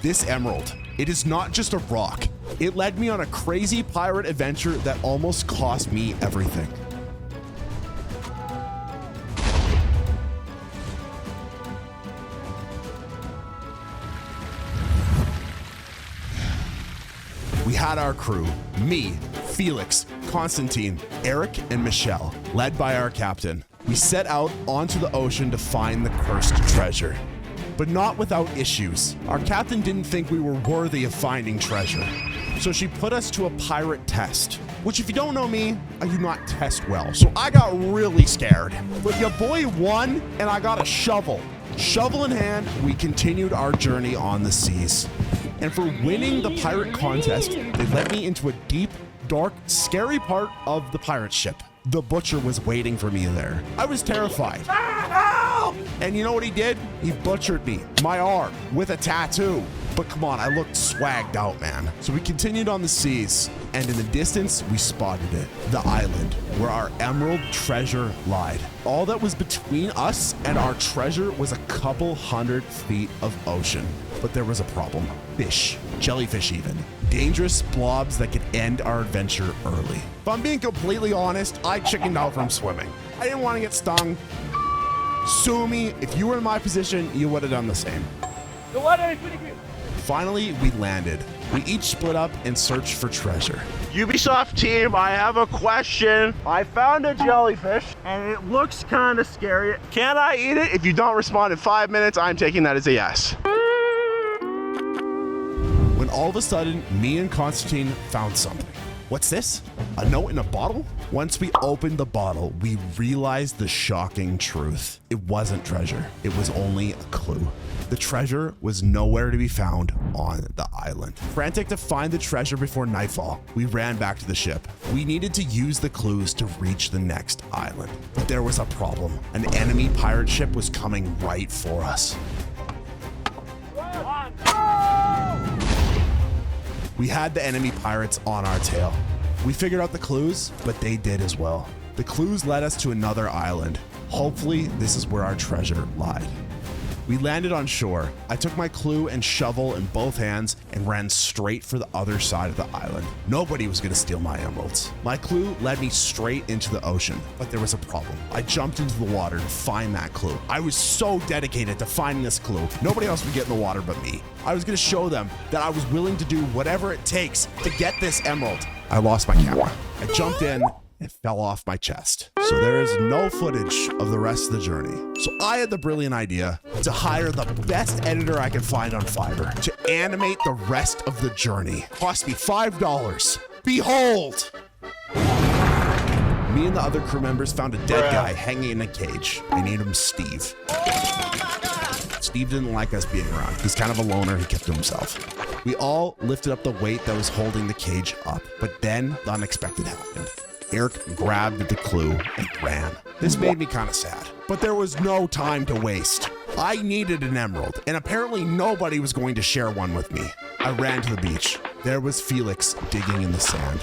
This emerald, it is not just a rock. It led me on a crazy pirate adventure that almost cost me everything. We had our crew, me, Felix, Constantine, Eric, and Michelle, led by our captain. We set out onto the ocean to find the cursed treasure, but not without issues. Our captain didn't think we were worthy of finding treasure, so she put us to a pirate test, which if you don't know me, I do not test well. So I got really scared, but your boy won and I got a shovel. Shovel in hand, we continued our journey on the seas. And for winning the pirate contest, they led me into a deep, dark, scary part of the pirate ship. The butcher was waiting for me there. I was terrified. And you know what he did? He butchered me, my arm, with a tattoo. But come on, I looked swagged out, man. So we continued on the seas, and in the distance, we spotted it. The island where our emerald treasure lied. All that was between us and our treasure was a couple 100 feet of ocean. But there was a problem. Fish, jellyfish even. Dangerous blobs that could end our adventure early. If I'm being completely honest, I chickened out from swimming. I didn't want to get stung. Sue me, if you were in my position, you would have done the same. The water is pretty good. Finally, we landed. We each split up and searched for treasure. Ubisoft team, I have a question. I found a jellyfish and it looks kind of scary. Can I eat it? If you don't respond in 5 minutes, I'm taking that as a yes. When all of a sudden, me and Constantine found something. What's this? A note in a bottle? Once we opened the bottle, we realized the shocking truth. It wasn't treasure. It was only a clue. The treasure was nowhere to be found on the island. Frantic to find the treasure before nightfall, we ran back to the ship. We needed to use the clues to reach the next island. But there was a problem. An enemy pirate ship was coming right for us. We had the enemy pirates on our tail. We figured out the clues, but they did as well. The clues led us to another island. Hopefully, this is where our treasure lied. We landed on shore. I took my clue and shovel in both hands and ran straight for the other side of the island. Nobody was gonna steal my emeralds. My clue led me straight into the ocean, but there was a problem. I jumped into the water to find that clue. I was so dedicated to finding this clue. Nobody else would get in the water but me. I was gonna show them that I was willing to do whatever it takes to get this emerald. I lost my camera. I jumped in and fell off my chest. So there is no footage of the rest of the journey. So I had the brilliant idea to hire the best editor I could find on Fiverr to animate the rest of the journey. Cost me $5. Behold! Me and the other crew members found a dead guy hanging in a cage. I named him Steve. Steve didn't like us being around. He's kind of a loner. He kept to himself. We all lifted up the weight that was holding the cage up, but then the unexpected happened. Eric grabbed the clue and ran. This made me kind of sad, but there was no time to waste. I needed an emerald, and apparently nobody was going to share one with me. I ran to the beach. There was Felix digging in the sand.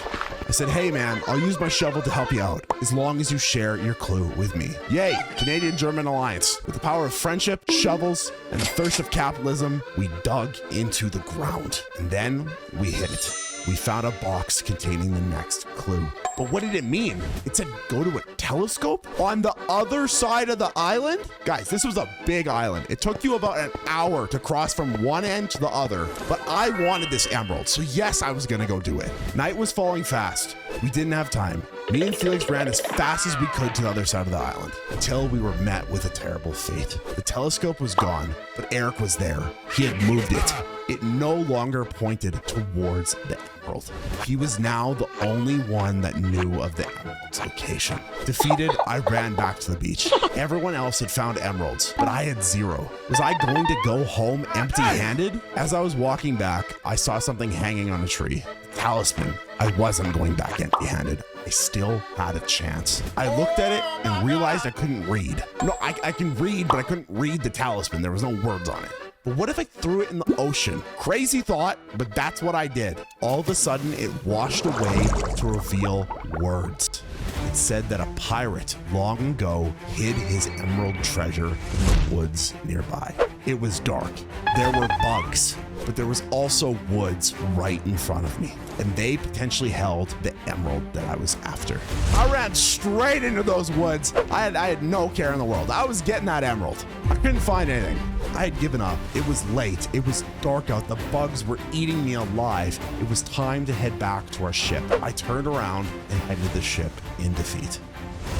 I said, hey man, I'll use my shovel to help you out, as long as you share your clue with me. Yay, Canadian-German alliance. With the power of friendship, shovels, and the thirst of capitalism, we dug into the ground. And then we hit it. We found a box containing the next clue. But what did it mean? It said go to a telescope on the other side of the island? Guys, this was a big island. It took you about an hour to cross from one end to the other, but I wanted this emerald, so yes, I was gonna go do it. Night was falling fast. We didn't have time. Me and Felix ran as fast as we could to the other side of the island until we were met with a terrible fate. The telescope was gone, but Eric was there. He had moved it. It no longer pointed towards the emerald. He was now the only one that knew of the emerald's location. Defeated, I ran back to the beach. Everyone else had found emeralds, but I had zero. Was I going to go home empty-handed? As I was walking back, I saw something hanging on a tree. Talisman. I wasn't going back empty-handed. I still had a chance. I looked at it and realized I couldn't read. No, I can read, but I couldn't read the talisman. There was no words on it. But what if I threw it in the ocean? Crazy thought, but that's what I did. All of a sudden, it washed away to reveal words. It said that a pirate long ago hid his emerald treasure in the woods nearby. It was dark. There were bugs, but there was also woods right in front of me, and they potentially held the emerald that I was after. I ran straight into those woods. I had no care in the world. I was getting that emerald. I couldn't find anything. I had given up. It was late. It was dark out. The bugs were eating me alive. It was time to head back to our ship. I turned around and headed to the ship in defeat.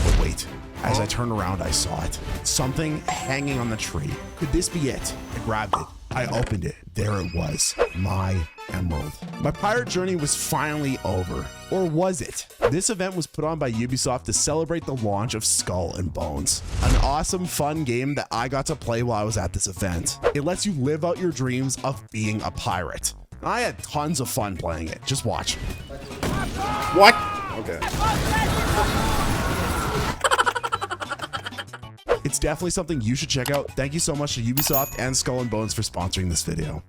But wait. As I turned around, I saw it. Something hanging on the tree. Could this be it? I grabbed it. I opened it. There it was. My emerald. My pirate journey was finally over. Or was it? This event was put on by Ubisoft to celebrate the launch of Skull and Bones. An awesome, fun game that I got to play while I was at this event. It lets you live out your dreams of being a pirate. I had tons of fun playing it. Just watch. What? Okay. It's definitely something you should check out. Thank you so much to Ubisoft and Skull and Bones for sponsoring this video.